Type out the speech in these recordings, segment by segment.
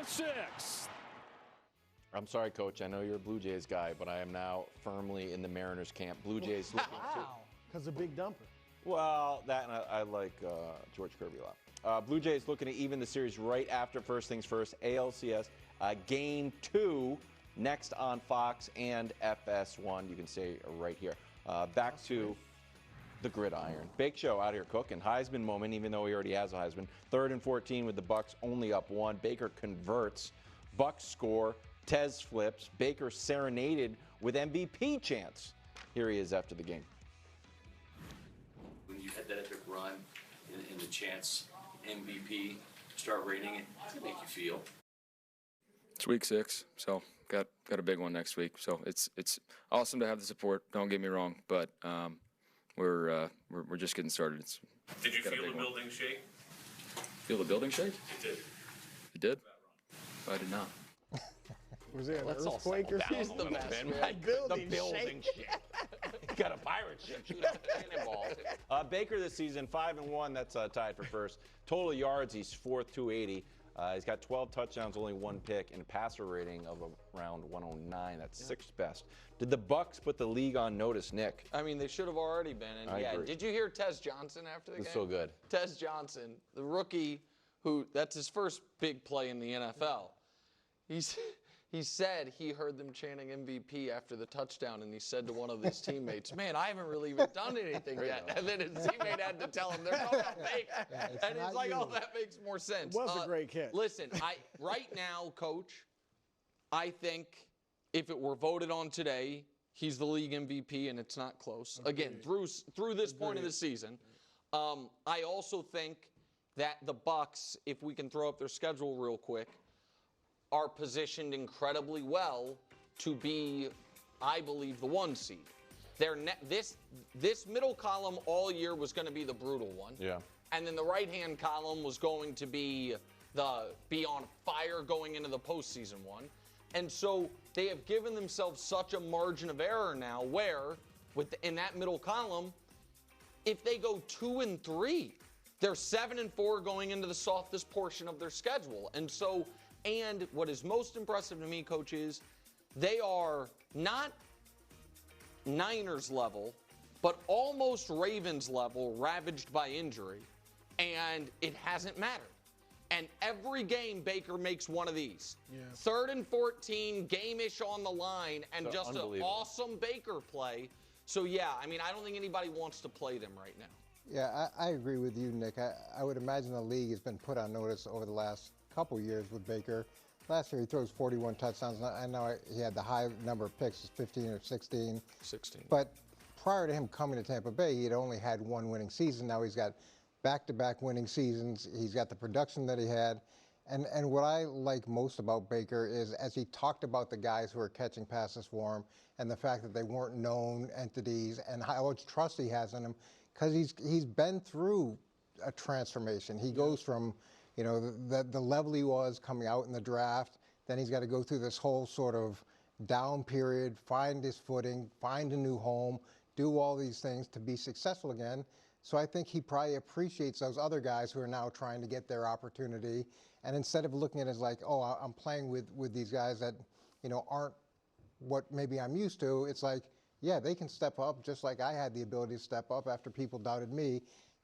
6. I'm sorry, Coach. I know you're a Blue Jays guy, but I am now firmly in the Mariners camp. Blue Jays looking Wow. Because of Big Dumper. Well, that and I like George Kirby a lot. Blue Jays looking to even the series right after first things first, ALCS. Game 2 next on Fox and FS1. You can say right here. Back to the gridiron. Bake Show out here cooking. Heisman moment, even though he already has a Heisman. 3rd and 14 with the Bucs only up 1. Baker converts. Bucs score. Tez flips. Baker serenaded with MVP chants. Here he is after the game. When you had that epic run and the chance MVP, start rating it, how does it make you feel? It's week 6, so got a big one next week. So it's awesome to have the support. Don't get me wrong, but we're just getting started. Did you feel the building shake? Feel the building shake? It did. You did? I did not. Was there an Let's all earthquake settle or down something? a little bit, man. The The building shit. Got a pirate ship. Shoot out cannonballs. Baker this season, 5-1. That's tied for first. Total yards, he's 4th, 280. He's got 12 touchdowns, only 1 pick, and a passer rating of around 109. That's 6th best. Did the Bucs put the league on notice, Nick? I mean, they should have already been. And I agree. Did you hear Tez Johnson after the game? It's so good. Tez Johnson, the rookie, that's his first big play in the NFL. He said he heard them chanting MVP after the touchdown, and he said to one of his teammates, "Man, I haven't really even done anything yet." And then his teammate had to tell him, "They're talking about Baker." And it's like, "Oh, that makes more sense." Was a great catch. Listen, right now, Coach, I think if it were voted on today, he's the league MVP, and it's not close. Again, through this point of the season, I also think that the Bucs, if we can throw up their schedule real quick, are positioned incredibly well to be, I believe, the 1 seed. This middle column all year was going to be the brutal one. Yeah. And then the right-hand column was going to be on fire going into the postseason one. And so they have given themselves such a margin of error now where, in that middle column, if they go 2-3, they're 7-4 going into the softest portion of their schedule. And what is most impressive to me, Coach, is they are not Niners level, but almost Ravens level, ravaged by injury, and it hasn't mattered. And every game, Baker makes one of these. Yeah. 3rd and 14, game-ish on the line, and so just an awesome Baker play. So, yeah, I mean, I don't think anybody wants to play them right now. Yeah, I agree with you, Nick. I would imagine the league has been put on notice over the last couple years with Baker. Last year he throws 41 touchdowns. I know he had the high number of picks, 15 or 16. 16. But prior to him coming to Tampa Bay, he had only had 1 winning season. Now he's got back-to-back winning seasons. He's got the production that he had. And what I like most about Baker is as he talked about the guys who are catching passes for him and the fact that they weren't known entities and how much trust he has in them, because he's been through a transformation. He goes from the level he was coming out in the draft, then he's got to go through this whole sort of down period, find his footing, find a new home, do all these things to be successful again. So I think he probably appreciates those other guys who are now trying to get their opportunity. And instead of looking at it as like, oh, I'm playing with these guys that, aren't what maybe I'm used to, it's like, yeah, they can step up just like I had the ability to step up after people doubted me.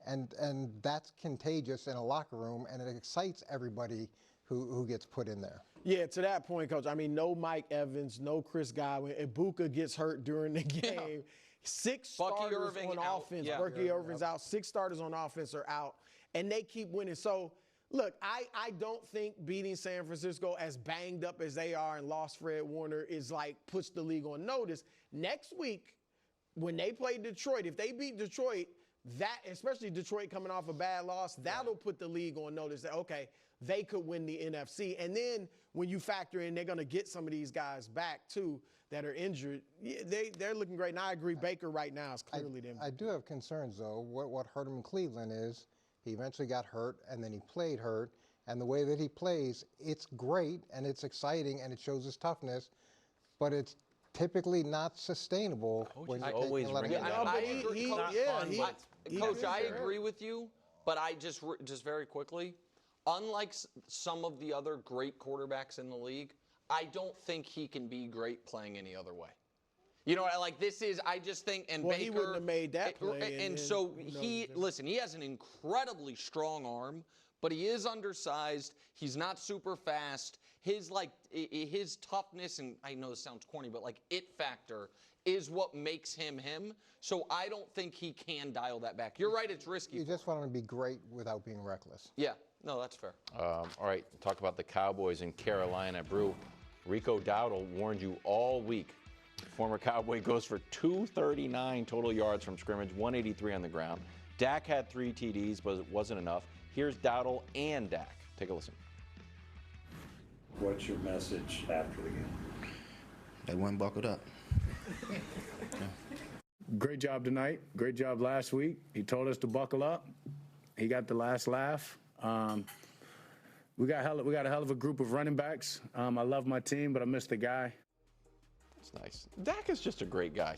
And that's contagious in a locker room, and it excites everybody who gets put in there. Yeah, to that point, Coach, I mean, no Mike Evans, no Chris Godwin. Ibuka gets hurt during the game. Yeah. 6 starters on offense. Yeah. Bucky Irvin's out. 6 starters on offense are out, and they keep winning. So, look, I don't think beating San Francisco, as banged up as they are and lost Fred Warner, is like puts the league on notice. Next week, when they play Detroit, if they beat Detroit, that, especially Detroit coming off a bad loss, that'll put the league on notice that, okay, they could win the NFC. And then when you factor in they're going to get some of these guys back, too, that are injured, they're looking great. And I agree, Baker right now is clearly them. I do have concerns, though. What hurt him in Cleveland is he eventually got hurt, and then he played hurt. And the way that he plays, it's great, and it's exciting, and it shows his toughness, but it's typically not sustainable. When you're always Coach, I agree with you, but I just very quickly, unlike some of the other great quarterbacks in the league, I don't think he can be great playing any other way. You know, like this is, I just think, and Well, Baker, he wouldn't have made that play. And so listen, he has an incredibly strong arm, but he is undersized. He's not super fast. His toughness, and I know this sounds corny, but like it factor is what makes him him. So I don't think he can dial that back. You're right, it's risky. You just want him to be great without being reckless. Yeah, no, that's fair. All right, talk about the Cowboys in Carolina. Brew, Rico Dowdle warned you all week. Former Cowboy goes for 239 total yards from scrimmage, 183 on the ground. Dak had 3 TDs, but it wasn't enough. Here's Dowdle and Dak. Take a listen. What's your message after the game? They weren't buckled up. Great job tonight. Great job last week. He told us to buckle up. He got the last laugh. We got a hell of a group of running backs. I love my team, but I miss the guy. That's nice. Dak is just a great guy.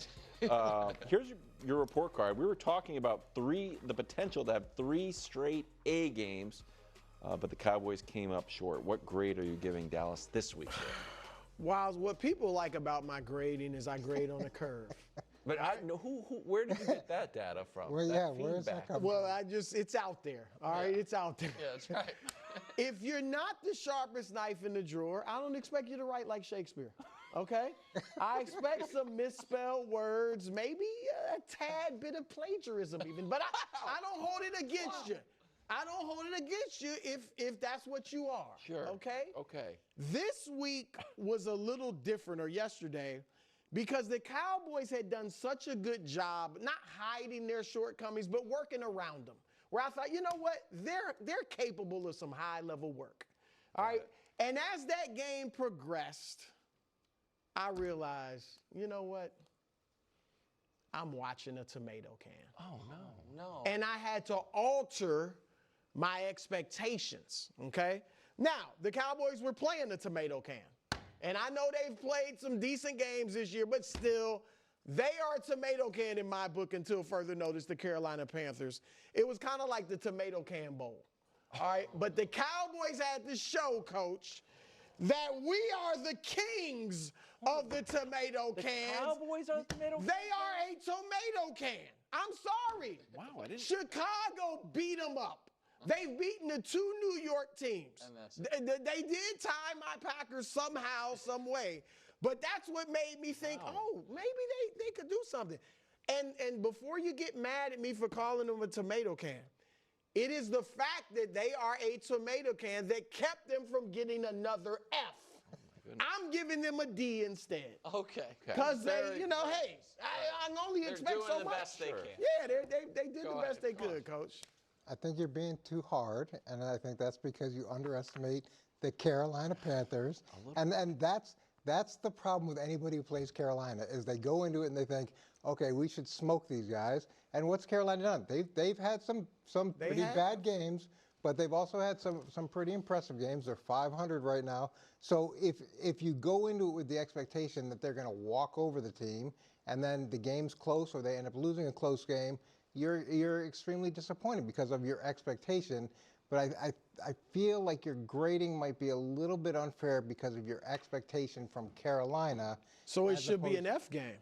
Here's your report card. We were talking about the potential to have 3 straight A games, but the Cowboys came up short. What grade are you giving Dallas this week? Wiles, what people like about my grading is I grade on a curve. But where did you get that data from? Where is that coming Well, from? it's out there. All right, it's out there. Yeah, that's right. If you're not the sharpest knife in the drawer, I don't expect you to write like Shakespeare. Okay? I expect some misspelled words, maybe a tad bit of plagiarism even, but I don't hold it against you. I don't hold it against you if that's what you are. Sure. Okay? Okay. This week was a little different, or yesterday, because the Cowboys had done such a good job, not hiding their shortcomings, but working around them. Where I thought, you know what? They're capable of some high-level work. All right? And as that game progressed, I realized, you know what? I'm watching a tomato can. Oh, no. And I had to alter my expectations, okay? Now, the Cowboys were playing the tomato can. And I know they've played some decent games this year, but still, they are a tomato can in my book until further notice, the Carolina Panthers. It was kind of like the tomato can bowl, all right? But the Cowboys had to show, Coach, that we are the kings of the tomato cans. The Cowboys are the tomato cans? They are a tomato can. I'm sorry. Wow, I didn't. Chicago beat them up. They've beaten the 2 New York teams. They did tie my Packers somehow, some way. But that's what made me think, oh, maybe they could do something. And before you get mad at me for calling them a tomato can, it is the fact that they are a tomato can that kept them from getting another F. I'm giving them a D instead. Okay. Because they, you know, hey, I can only expect so much. They're doing the best they can. Yeah, they did the best they could, Coach. I think you're being too hard, and I think that's because you underestimate the Carolina Panthers. And that's the problem with anybody who plays Carolina, is they go into it and they think, okay, we should smoke these guys. And what's Carolina done? They've had some pretty bad games, but they've also had some pretty impressive games. They're 500 right now. So if you go into it with the expectation that they're going to walk over the team, and then the game's close or they end up losing a close game, you're extremely disappointed because of your expectation. But I feel like your grading might be a little bit unfair because of your expectation from Carolina. So it should be an F game.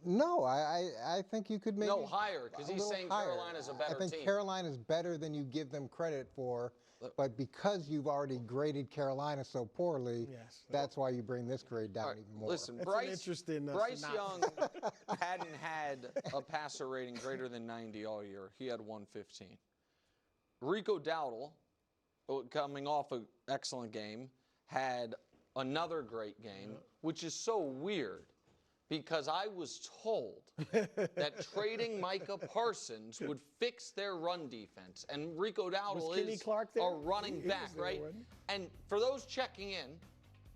No, I think you could maybe No, higher, because he's saying higher. Carolina's a better team. I think Carolina's better than you give them credit for, but because you've already graded Carolina so poorly, that's why you bring this grade down even more. Listen, That's Bryce Young hadn't had a passer rating greater than 90 all year. He had 115. Rico Dowdle, coming off an excellent game, had another great game, which is so weird because I was told that trading Micah Parsons would fix their run defense. And Rico Dowdle is a running back, right? And for those checking in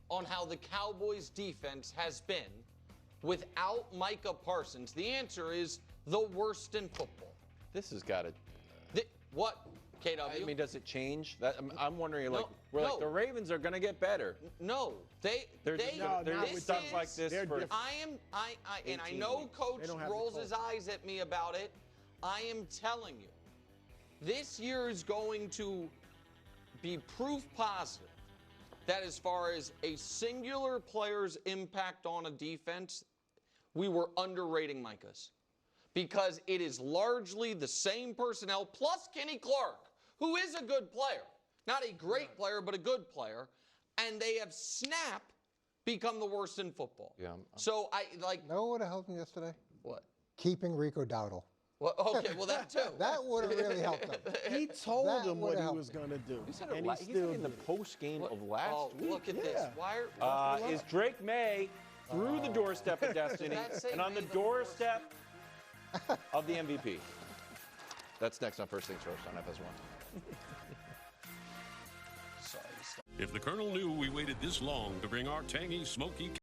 on how the Cowboys defense has been without Micah Parsons, the answer is the worst in football. This has got to. What? KW? I mean, does it change? I'm wondering, like, like the Ravens are going to get better. No, they're stuff like this. I know Coach rolls his eyes at me about it. I am telling you, this year is going to be proof positive that as far as a singular player's impact on a defense, we were underrating Micah's. Because it is largely the same personnel plus Kenny Clark, who is a good player. Not a great player, but a good player. And they have snap become the worst in football. Yeah. So I like. Know what would have helped him yesterday? What? Keeping Rico Dowdle. Well, okay, well that too. That would have really helped him. He told That him what would've he helped was going to do. He said and he's still in the did. post game of last week. Look at this. Why are, Is Drake May through the doorstep of destiny Does that say and on the May the doorstep of the MVP? That's next on First Things First on FS1. Sorry. If the Colonel knew we waited this long to bring our tangy, smoky